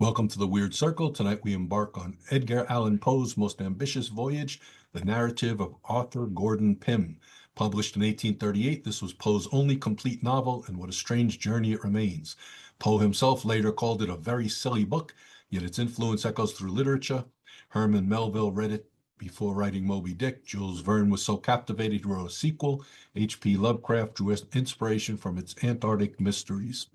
Welcome to the Weird Circle. Tonight we embark on Edgar Allan Poe's most ambitious voyage, the narrative of Arthur Gordon Pym. Published in 1838, this was Poe's only complete novel, and what a strange journey it remains. Poe himself later called it a very silly book, yet its influence echoes through literature. Herman Melville read it before writing Moby Dick. Jules Verne was so captivated he wrote a sequel. H.P. Lovecraft drew inspiration from its Antarctic mysteries.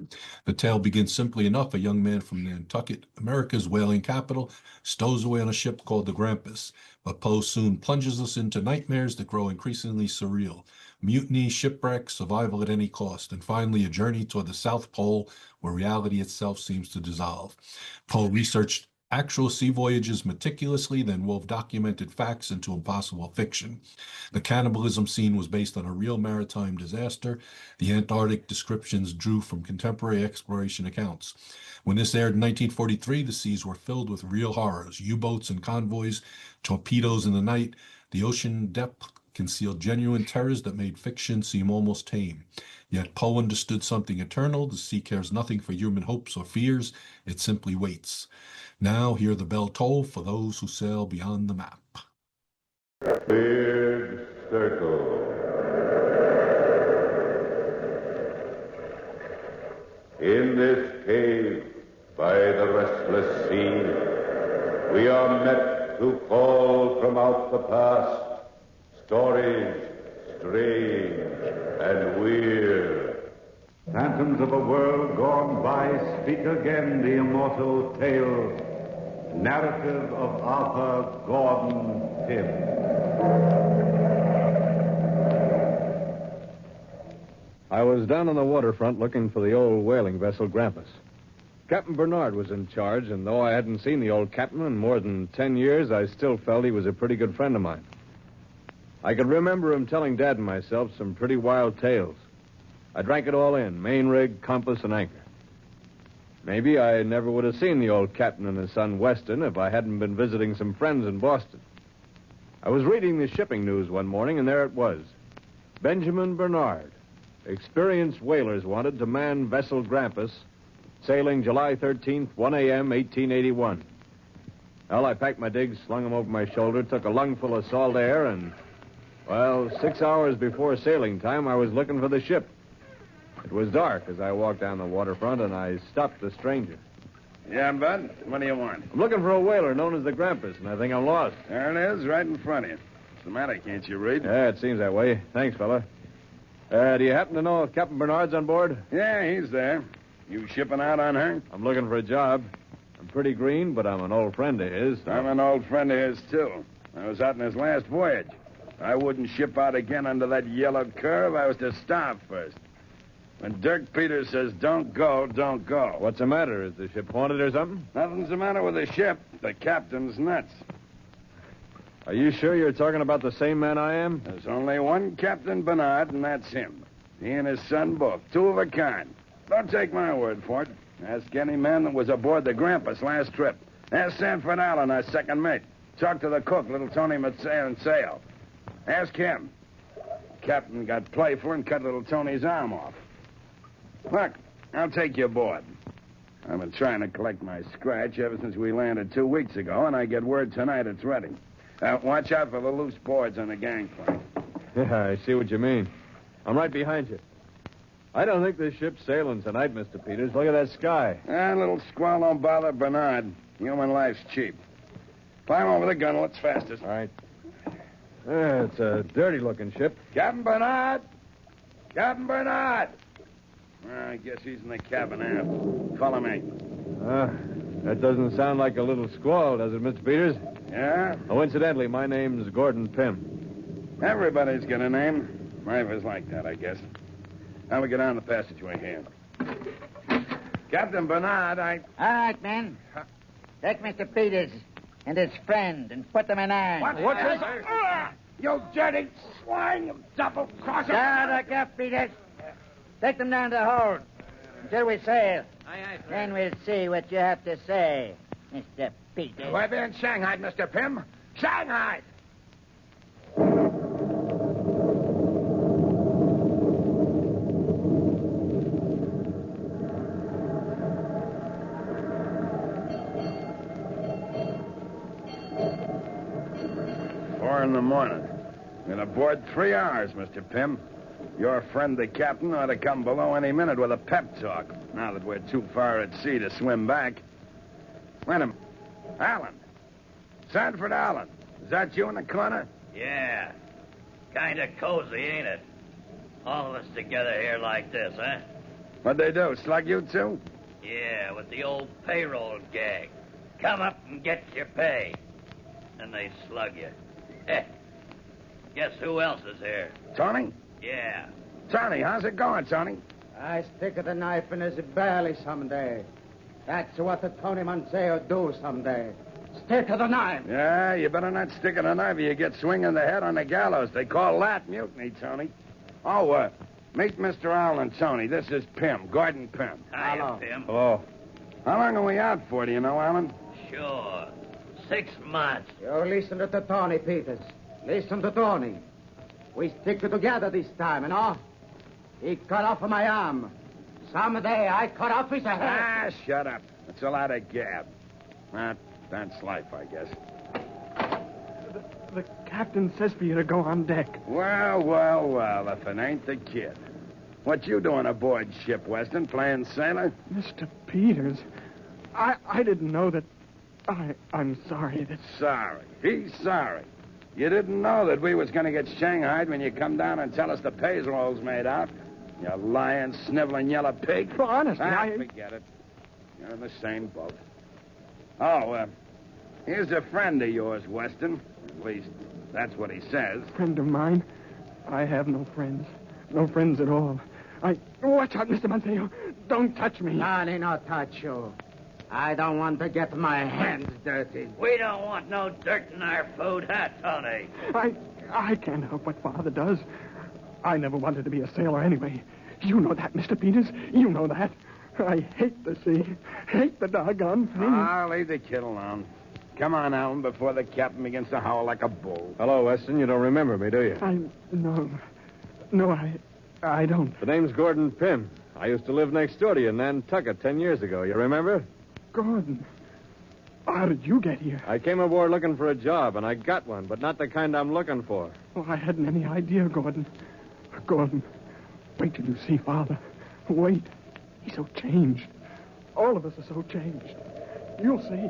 The tale begins simply enough. A young man from Nantucket, America's whaling capital, stows away on a ship called the Grampus. But Poe soon plunges us into nightmares that grow increasingly surreal. Mutiny, shipwreck, survival at any cost, and finally a journey toward the South Pole where reality itself seems to dissolve. Poe researched actual sea voyages meticulously, then wove documented facts into impossible fiction. The cannibalism scene was based on a real maritime disaster. The Antarctic descriptions drew from contemporary exploration accounts. When this aired in 1943, the seas were filled with real horrors, U-boats and convoys, torpedoes in the night. The ocean depth concealed genuine terrors that made fiction seem almost tame. Yet Poe understood something eternal. The sea cares nothing for human hopes or fears. It simply waits. Now hear the bell toll for those who sail beyond the map. Weird Circle. In this cave by the restless sea, we are met to call from out the past stories strange and weird. Phantoms of a world gone by speak again the immortal tale, narrative of Arthur Gordon Pym. I was down on the waterfront looking for the old whaling vessel Grampus. Captain Bernard was in charge, and though I hadn't seen the old captain in more than 10 years, I still felt he was a pretty good friend of mine. I could remember him telling Dad and myself some pretty wild tales. I drank it all in, main rig, compass, and anchor. Maybe I never would have seen the old captain and his son Weston if I hadn't been visiting some friends in Boston. I was reading the shipping news one morning, and there it was. Benjamin Bernard, experienced whalers wanted to man vessel Grampus, sailing July 13th, 1 a.m., 1881. Well, I packed my digs, slung them over my shoulder, took a lungful of salt air, and, 6 hours before sailing time, I was looking for the ship. It was dark as I walked down the waterfront, and I stopped the stranger. Yeah, Bud? What do you want? I'm looking for a whaler known as the Grampus, and I think I'm lost. There it is, right in front of you. What's the matter? Can't you read? Yeah, it seems that way. Thanks, fella. Do you happen to know if Captain Bernard's on board? Yeah, he's there. You shipping out on her? I'm looking for a job. I'm pretty green, but I'm an old friend of his. I'm an old friend of his, too. I was out in his last voyage. I wouldn't ship out again under that yellow curve. I was to starve first. When Dirk Peters says, don't go, don't go. What's the matter? Is the ship haunted or something? Nothing's the matter with the ship. The captain's nuts. Are you sure you're talking about the same man I am? There's only one Captain Bernard, and that's him. He and his son both. Two of a kind. Don't take my word for it. Ask any man that was aboard the Grampus last trip. Ask Sanford Allen, our second mate. Talk to the cook, little Tony Matsayo. Ask him. Captain got playful and cut little Tony's arm off. Look, I'll take you aboard. I've been trying to collect my scratch ever since we landed 2 weeks ago, and I get word tonight it's ready. Watch out for the loose boards on the gangplank. Yeah, I see what you mean. I'm right behind you. I don't think this ship's sailing tonight, Mr. Peters. Look at that sky. That little squall don't bother Bernard. Human life's cheap. Climb over the gunwale. It's fastest. All right. It's a dirty-looking ship. Captain Bernard! Captain Bernard! I guess he's in the cabin aft. Follow me. That doesn't sound like a little squall, does it, Mr. Peters? Yeah? Oh, incidentally, my name's Gordon Pym. Everybody's got a name. Life is like that, I guess. Now we get down the passageway here. Captain Bernard, All right, men. Take Mr. Peters and his friend and put them in irons. What's this? You dirty swine, you double-crosser. Shut up, Peters. Take them down to hold until we sail. Then we'll see what you have to say, Mr. Peters. We're being Shanghai, Mr. Pym. Shanghai! 4 in the morning. Been aboard 3 hours, Mr. Pym. Your friend, the captain, ought to come below any minute with a pep talk, now that we're too far at sea to swim back. Wait a minute. Allen. Sanford Allen. Is that you in the corner? Yeah. Kind of cozy, ain't it? All of us together here like this, huh? What'd they do, slug you too? Yeah, with the old payroll gag. Come up and get your pay. And they slug you. Guess who else is here? Tony? Yeah. Tony, how's it going, Tony? I stick the knife in his belly someday. That's what the Tony Manseo do someday. Stick the knife. Yeah, you better not stick in a knife or you get swinging the head on the gallows. They call that mutiny, Tony. Oh, meet Mr. Allen, Tony. This is Pym, Gordon Pym. Hiya, Pym. Hello. How long are we out for, do you know, Allen? Sure. 6 months. You listen to Tony, Peters. Listen to Tony. We stick together this time, you know? He cut off my arm. Someday I cut off his head. Ah, shut up. It's a lot of gab. That's life, I guess. The captain says for you to go on deck. Well, if it ain't the kid. What you doing aboard ship, Weston? Playing sailor? Mr. Peters, I didn't know that... I'm sorry that... Sorry. He's sorry. You didn't know that we was going to get shanghaied when you come down and tell us the payroll's made out. You lying, sniveling yellow pig. Well, honestly, Forget it. You're in the same boat. Oh, here's a friend of yours, Weston. At least, that's what he says. Friend of mine? I have no friends. No friends at all. Watch out, Mr. Manseo. Don't touch me. Johnny, not touch you. I don't want to get my hands dirty. We don't want no dirt in our food, huh, Tony? I can't help what Father does. I never wanted to be a sailor anyway. You know that, Mr. Peters. You know that. I hate the sea. Hate the doggone thing. I'll leave the kid alone. Come on, Allen, before the captain begins to howl like a bull. Hello, Weston. You don't remember me, do you? No, I don't. The name's Gordon Pym. I used to live next door to you in Nantucket 10 years ago. You remember? Gordon, how did you get here? I came aboard looking for a job, and I got one, but not the kind I'm looking for. Well, I hadn't any idea, Gordon. Gordon, wait till you see Father. Wait. He's so changed. All of us are so changed. You'll see.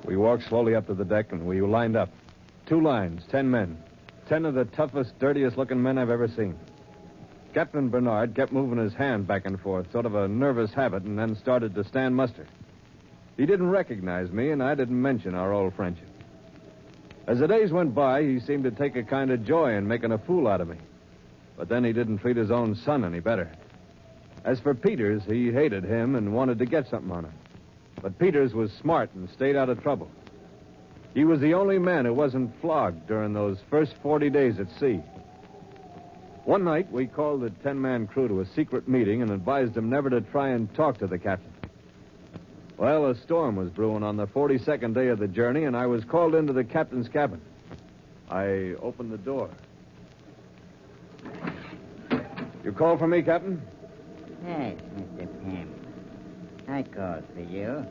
We walked slowly up to the deck, and we lined up. 2 lines, 10 men. 10 of the toughest, dirtiest-looking men I've ever seen. Captain Bernard kept moving his hand back and forth, sort of a nervous habit, and then started to stand muster. He didn't recognize me, and I didn't mention our old friendship. As the days went by, he seemed to take a kind of joy in making a fool out of me. But then he didn't treat his own son any better. As for Peters, he hated him and wanted to get something on him. But Peters was smart and stayed out of trouble. He was the only man who wasn't flogged during those first 40 days at sea. One night, we called the 10-man crew to a secret meeting and advised them never to try and talk to the captain. Well, a storm was brewing on the 42nd day of the journey, and I was called into the captain's cabin. I opened the door. You called for me, Captain? Yes, Mr. Pym. I called for you.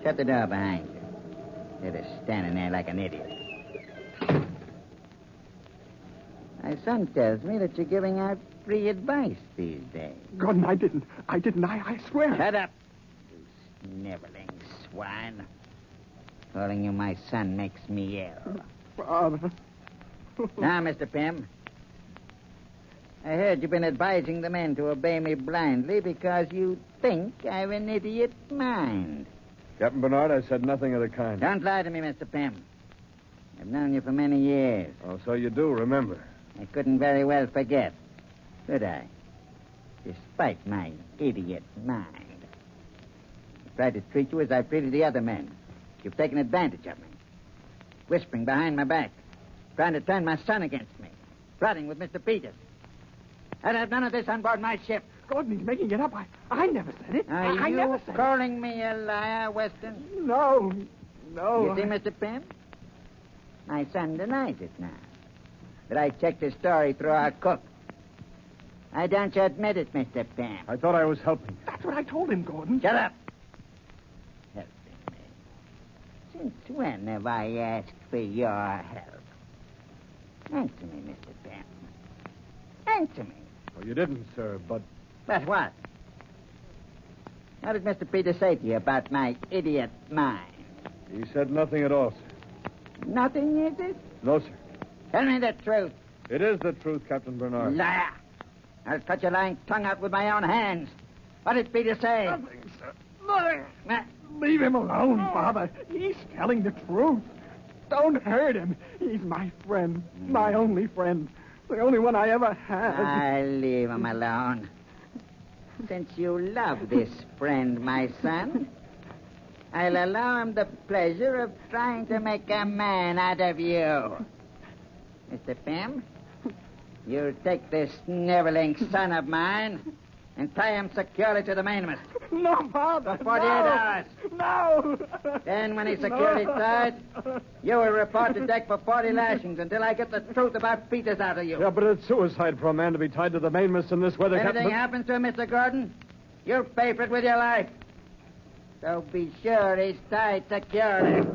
Shut the door behind you. You're just standing there like an idiot. My son tells me that you're giving out free advice these days. Gordon, I didn't. I swear. Shut up, you sniveling swine. Calling you my son makes me ill. Father. Now, Mr. Pym, I heard you've been advising the men to obey me blindly because you think I've an idiot mind. Captain Bernard, I said nothing of the kind. Don't lie to me, Mr. Pym. I've known you for many years. Oh, so you do remember. I couldn't very well forget, could I? Despite my idiot mind. I tried to treat you as I've treated the other men. You've taken advantage of me. Whispering behind my back. Trying to turn my son against me. Plotting with Mr. Peters. I'd have none of this on board my ship. Gordon, he's making it up. I never said it. I never said it. Calling me a liar, Weston? No. You see, Mr. Pym? My son denies it now. But I checked his story through our cook. Why don't you admit it, Mr. Pym? I thought I was helping. That's what I told him, Gordon. Shut up. Help. Since when have I asked for your help? Answer me, Mr. Pym. Answer me. Well, you didn't, sir, but... But what? What did Mr. Peters say to you about my idiot mind? He said nothing at all, sir. Nothing, is it? No, sir. Tell me the truth. It is the truth, Captain Bernard. Liar. I'll cut your lying tongue out with my own hands. What did Peters say? Nothing, sir. Nothing. Leave him alone, Father. He's telling the truth. Don't hurt him. He's my friend. My only friend. The only one I ever had. I'll leave him alone. Since you love this friend, my son, I'll allow him the pleasure of trying to make a man out of you. Mr. Pym, you take this sniveling son of mine and tie him securely to the mainmast. No, Father. 48 hours. No. Then, when he's securely tied, you will report to deck for 40 lashings until I get the truth about Peters out of you. Yeah, but it's suicide for a man to be tied to the mainmast in this weather, If Captain. anything happens to him, Mr. Gordon, you'll pay for it with your life. So be sure he's tied securely.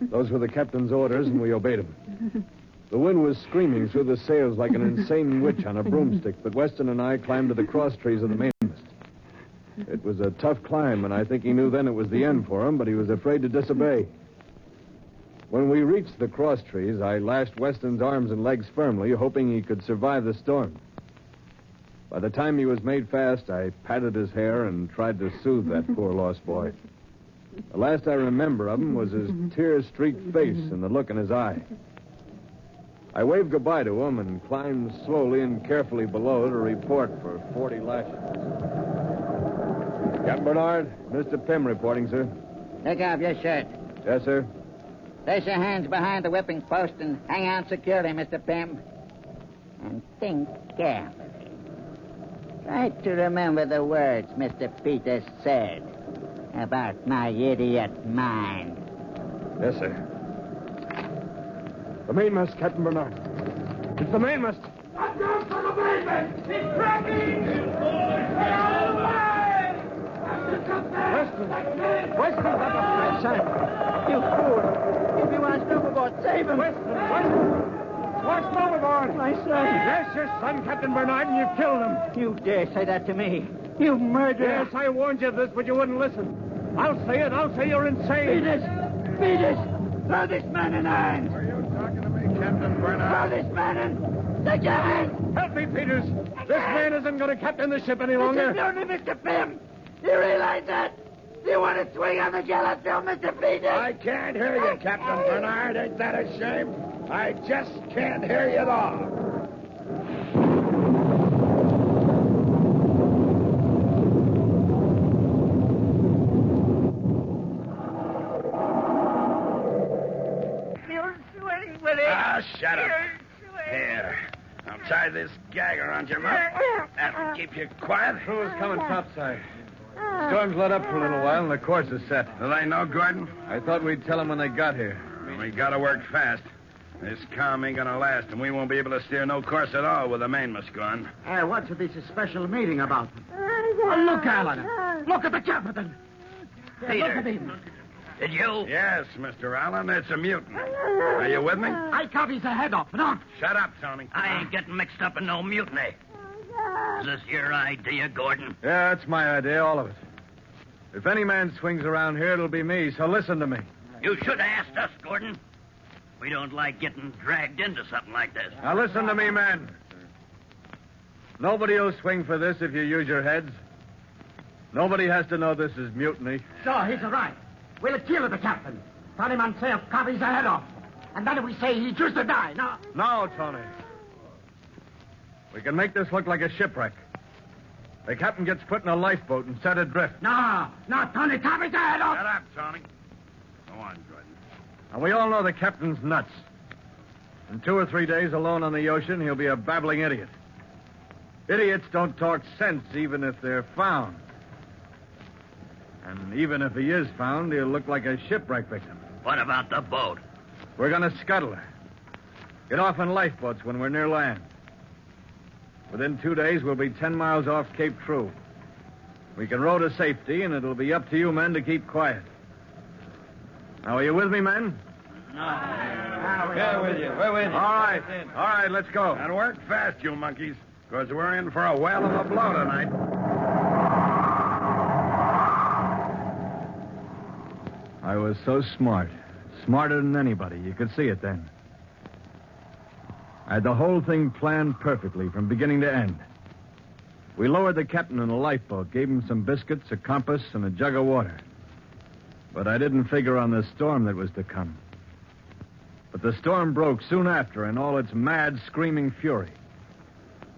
Those were the captain's orders, and we obeyed him. The wind was screaming through the sails like an insane witch on a broomstick, but Weston and I climbed to the cross trees of the mainmast. It was a tough climb, and I think he knew then it was the end for him, but he was afraid to disobey. When we reached the cross trees, I lashed Weston's arms and legs firmly, hoping he could survive the storm. By the time he was made fast, I patted his hair and tried to soothe that poor lost boy. The last I remember of him was his tear-streaked face and the look in his eye. I waved goodbye to him and climbed slowly and carefully below to report for 40 lashes. Captain Bernard, Mr. Pym reporting, sir. Take off your shirt. Yes, sir. Place your hands behind the whipping post and hang on securely, Mr. Pym. And think carefully. Try to remember the words Mr. Peters said about my idiot mind. Yes, sir. The mainmast, Captain Bernard. It's the mainmast. I'm down for the mainmast! It's cracking! Weston, that's a fine sign. You fool. If he wants overboard, save him. Weston overboard. My son. There's your son, Captain Bernard, and you've killed him. You dare say that to me? You murderer. Yes, I warned you of this, but you wouldn't listen. I'll say it. I'll say you're insane. Peters, throw this man in irons. Are you talking to me, Captain Bernard? Throw this man in. Take your hand. Help me, Peters. This man isn't going to captain the ship any longer. This is only Mr. Pym. You realize that? Do you want to swing on the gallows, Mr. Peters? I can't hear you, Captain Bernard. Ain't that a shame? I just can't hear you at all. You'll swing with it. Ah, shut up. Here, I'll tie this gag around your mouth. That'll keep you quiet. Crew's coming topside. Storm's let up for a little while, and the course is set. Do they know, Gordon? I thought we'd tell them when they got here. We gotta work fast. This calm ain't gonna last, and we won't be able to steer no course at all with the mainmast gone. What's this special meeting about? Look, Alan. Look at the captain. Peter. Look at him. Did you? Yes, Mr. Allen, it's a mutiny. Are you with me? I cut his head off. No. Shut up, Tony. I ain't getting mixed up in no mutiny. Is this your idea, Gordon? Yeah, that's my idea, all of it. If any man swings around here, it'll be me, so listen to me. You should have asked us, Gordon. We don't like getting dragged into something like this. Now listen to me, man. Nobody will swing for this if you use your heads. Nobody has to know this is mutiny. So, he's right. We'll kill the captain. Tell him himself cut his head off. And then we say he choose to die. No. No, Tony. We can make this look like a shipwreck. The captain gets put in a lifeboat and set adrift. No, Tony, cut his head off. Shut up, Tony. Go on, Gordon. And we all know the captain's nuts. In 2 or 3 days alone on the ocean, he'll be a babbling idiot. Idiots don't talk sense even if they're found. And even if he is found, he'll look like a shipwreck victim. What about the boat? We're going to scuttle her. Get off in lifeboats when we're near land. Within 2 days, we'll be 10 miles off Cape True. We can row to safety, and it'll be up to you men to keep quiet. Now, are you with me, men? We're with you. We're with you. All right, let's go. And work fast, you monkeys, because we're in for a whale of a blow tonight. I was so smart. Smarter than anybody. You could see it then. I had the whole thing planned perfectly from beginning to end. We lowered the captain in a lifeboat, gave him some biscuits, a compass, and a jug of water. But I didn't figure on the storm that was to come. But the storm broke soon after in all its mad, screaming fury.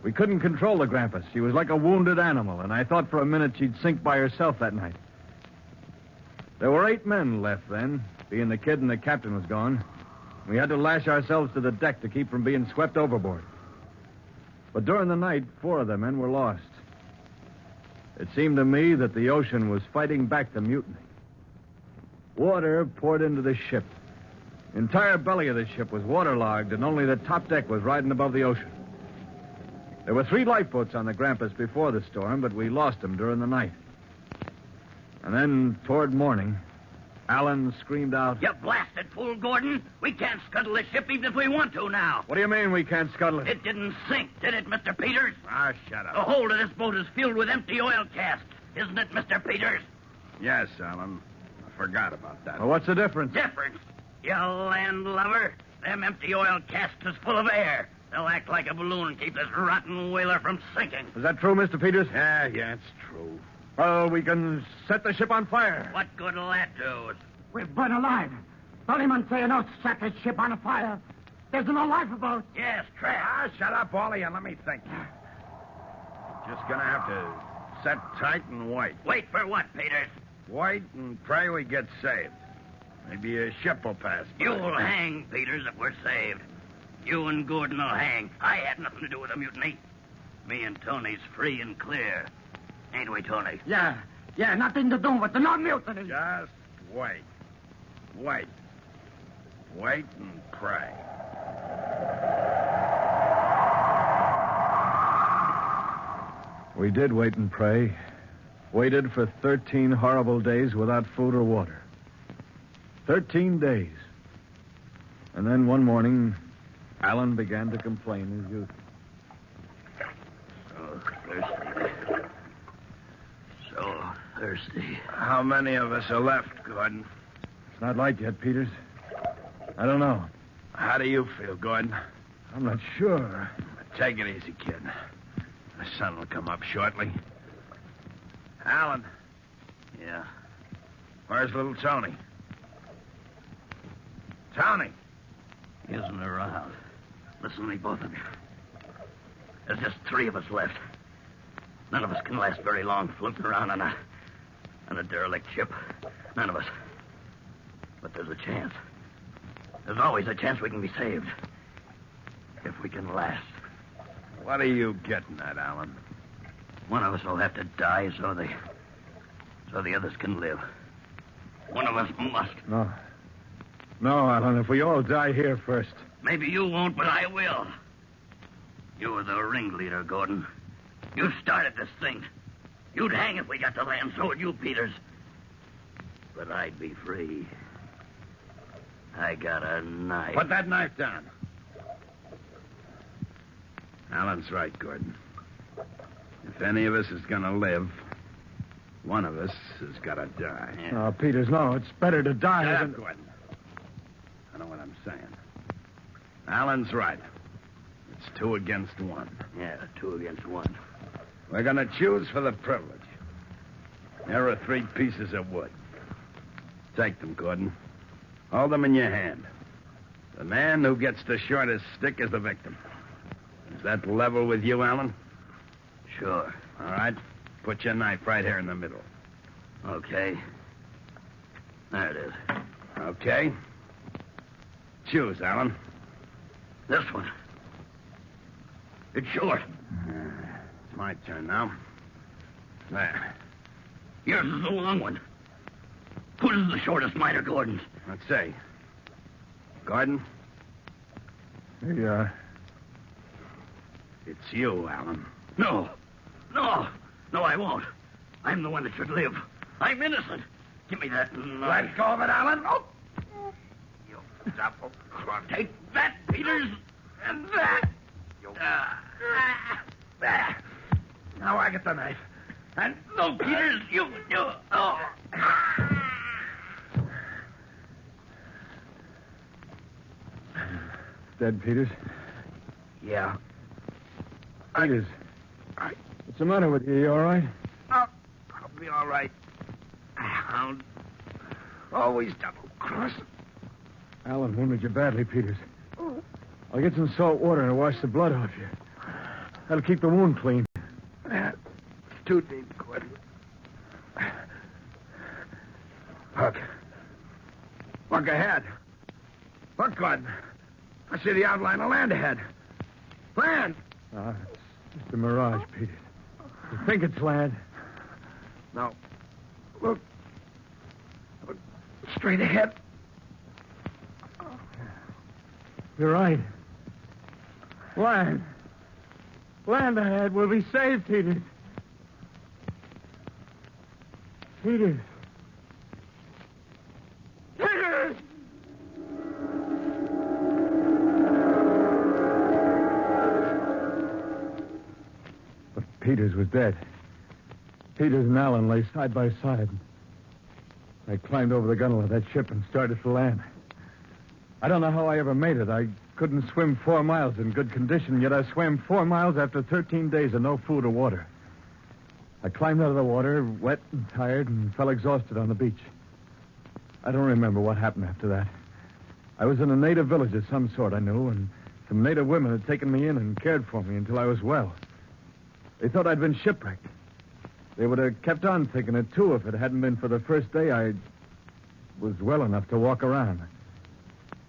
We couldn't control the Grampus. She was like a wounded animal, and I thought for a minute she'd sink by herself that night. There were 8 men left then, being the kid and the captain was gone. We had to lash ourselves to the deck to keep from being swept overboard. But during the night, 4 of the men were lost. It seemed to me that the ocean was fighting back the mutiny. Water poured into the ship. The entire belly of the ship was waterlogged, and only the top deck was riding above the ocean. There were 3 lifeboats on the Grampus before the storm, but we lost them during the night. And then, toward morning, Allan screamed out, You blasted fool, Gordon. We can't scuttle this ship even if we want to now. What do you mean we can't scuttle it? It didn't sink, did it, Mr. Peters? Ah, shut The up. hold of this boat is filled with empty oil casks, isn't it, Mr. Peters? Yes, Alan. I forgot about that. Well, what's the difference? Difference? You landlubber. Them empty oil casks is full of air. They'll act like a balloon and keep this rotten whaler from sinking. Is that true, Mr. Peters? Yeah, it's true. Well, we can set the ship on fire. What good will that do? We're burnt alive. Solomon say no set the ship on fire. There's no lifeboat. Yes, trap. Ah, shut up, Ollie, and let me think. Just gonna have to set tight and wait. Wait for what, Peters? Wait and pray we get saved. Maybe a ship will pass by. You'll hang, Peters, if we're saved. You and Gordon will hang. I had nothing to do with the mutiny. Me and Tony's free and clear. Ain't we, Tony? Yeah, nothing to do with the non-mutiny. Just wait. Wait. Wait and pray. We did wait and pray. Waited for 13 horrible days without food or water. 13 days. And then one morning, Allan began to complain as usual. So thirsty. How many of us are left, Gordon? It's not light yet, Peters. I don't know. How do you feel, Gordon? I'm not sure. Take it easy, kid. The sun will come up shortly. Alan. Yeah. Where's little Tony? Tony! He isn't around. Listen to me, both of you. There's just 3 of us left. None of us can last very long floating around on a derelict ship. None of us. But there's a chance. There's always a chance we can be saved. If we can last. What are you getting at, Alan? One of us will have to die so the others can live. One of us must. No. No, Allan, if we all die here first. Maybe you won't, but I will. You were the ringleader, Gordon. You started this thing. You'd hang if we got to land, so would you, Peters. But I'd be free. I got a knife. Put that knife down. Alan's right, Gordon. If any of us is going to live, one of us has got to die. Yeah. No, Peters, no. It's better to die Shut than... up, Gordon. I know what I'm saying. Alan's right. It's 2 against 1. Yeah, 2 against 1. We're going to choose for the privilege. There are 3 pieces of wood. Take them, Gordon. Hold them in your hand. The man who gets the shortest stick is the victim. Is that level with you, Alan? Sure. All right. Put your knife right here in the middle. Okay. There it is. Okay. Choose, Alan. This one. It's short. It's my turn now. There. Yours is the long one. Whose is the shortest, mine or Gordon's? Let's see. Gordon? It's you, Allan. No. No. No, I won't. I'm the one that should live. I'm innocent. Give me that knife. Let go of it, Allan. Oh. You double cross. Take that, Peters, and that. Now I get the knife. And no, Peters, you. Oh. Dead, Peters? Yeah. Peters. What's the matter with you? You all right? I'll be all right. Hound. Always double-cross. Allan wounded you badly, Peters. I'll get some salt water and wash the blood off you. That'll keep the wound clean. It's too deep, Gordon. Look. Look ahead. Look, Gordon. I see the outline of land ahead. Land! It's just a mirage, Peters. You think it's land? No. Look straight ahead. You're right. Land. Land ahead. We'll be saved, Peters. Peters. Peters! But Peters was dead. Peters and Allan lay side by side. I climbed over the gunwale of that ship and started for land. I don't know how I ever made it. I couldn't swim 4 miles in good condition, yet I swam 4 miles after 13 days of no food or water. I climbed out of the water, wet and tired, and fell exhausted on the beach. I don't remember what happened after that. I was in a native village of some sort, I knew, and some native women had taken me in and cared for me until I was well. They thought I'd been shipwrecked. They would have kept on thinking it, too, if it hadn't been for the first day I was well enough to walk around.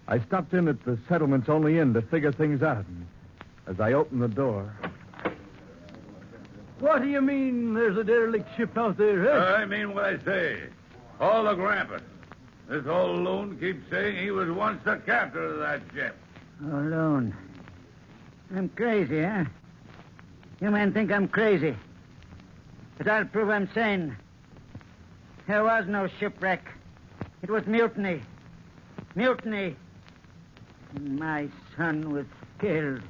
I stopped in at the settlement's only inn to figure things out. And as I opened the door... What do you mean there's a derelict ship out there, eh? I mean what I say. All the Grampus. This old loon keeps saying he was once the captain of that ship. Oh, loon. I'm crazy, huh? You men think I'm crazy. But I'll prove I'm sane. There was no shipwreck. It was mutiny. Mutiny. And my son was killed.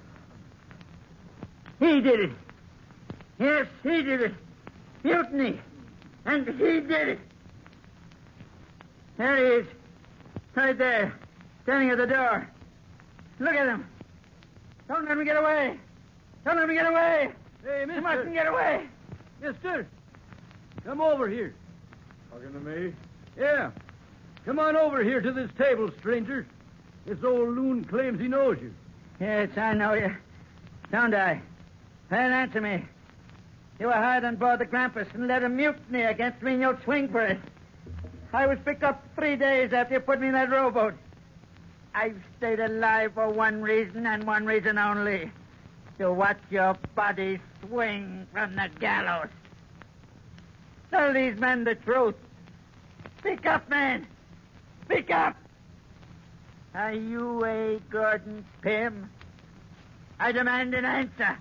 He did it. Yes, he did it. Mutiny. And he did it. There he is. Right there. Standing at the door. Look at him. Don't let me get away. Don't let me get away. Hey, mister. You mustn't get away. Mister, come over here. Talking to me? Yeah. Come on over here to this table, stranger. This old loon claims he knows you. Yes, I know you. Don't I? Well, answer me. You were hired on board the Grampus and led a mutiny against me and you'll swing for it. I was picked up 3 days after you put me in that rowboat. I've stayed alive for one reason and one reason only. To watch your body swing from the gallows. Tell these men the truth. Speak up, man. Speak up. Are you a Gordon Pym? I demand an answer.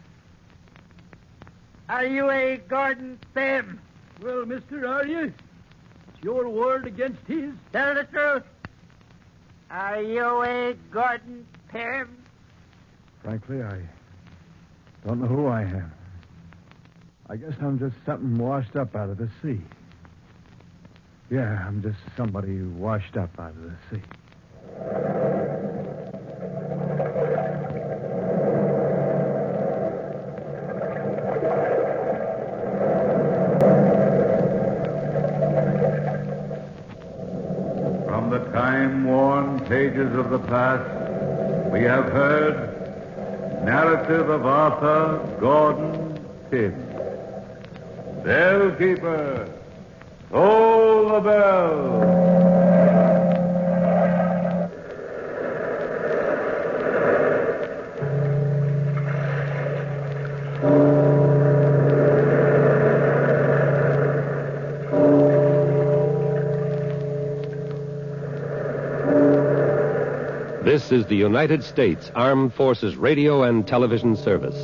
Are you a Gordon Pym? Well, mister, are you? It's your word against his. Tell the truth. Are you a Gordon Pym? Frankly, I don't know who I am. I guess I'm just something washed up out of the sea. Yeah, I'm just somebody washed up out of the sea. From the time-worn pages of the past, we have heard narrative of Arthur Gordon Pym. Bellkeeper, toll the bell. This is the United States Armed Forces Radio and Television Service.